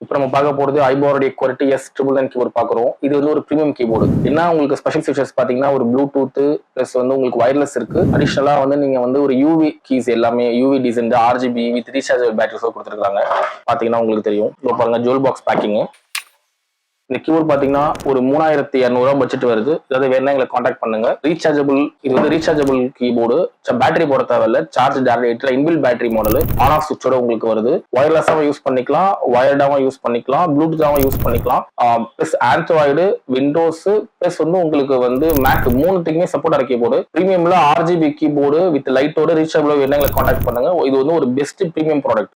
இப்போ நம்ம பார்க்க போறது ஐபோருடைய குவாலிட்டி S999 கீபோர்டு பார்க்குறோம். இது வந்து ஒரு ப்ரீமியம் கீபோர்டு. என்ன உங்களுக்கு ஸ்பெஷல் ஃபீச்சர்ஸ் பார்த்தீங்கன்னா ஒரு ப்ளூடூத் ப்ளஸ் வந்து உங்களுக்கு வயர்லெஸ் இருக்கு. அடிஷனலா வந்து நீங்க வந்து ஒரு யூவி கீஸ் எல்லாமே UV design RGB with rechargeable பேட்டரிஸோ கொடுத்துருக்காங்க. பார்த்தீங்கன்னா உங்களுக்கு தெரியும். இப்போ பாருங்க ஜுவல் பாக்ஸ் பேக்கிங். இந்த கீபோர்ட் பாத்தீங்கன்னா ஒரு 3200 பட்ஜெட் வருது. அதாவது வேணா எங்களை காண்டாக்ட் பண்ணுங்க. ரீசார்ஜபிள், இது வந்து ரீசார்ஜபிள் கீபோர்டு. பேட்டரி போட தேவையில்ல, சார்ஜ் டேரக்ட்ல inbuilt battery model on off சுவிட்சோட உங்களுக்கு வருது. வயர்லெஸ்ஸாவும் யூஸ் பண்ணிக்கலாம், வயர்டாவும் யூஸ் பண்ணிக்கலாம், ப்ளூடூத்தாவும் யூஸ் பண்ணிக்கலாம். பிளஸ் ஆண்ட்ராய்டு, விண்டோஸ் பிளஸ் வந்து உங்களுக்கு வந்து மேக் மூணுத்துக்குமே சப்போர்ட் ஆகிற கீபோர்டு. பிரீமியம்ல RGB கீபோர்டு வித் லைட்டோட ரீசார்ஜபிள் வேணா எங்களை காண்டாக்ட் பண்ணுங்க. இது வந்து ஒரு பெஸ்ட் பிரீமியம் ப்ராடக்ட்.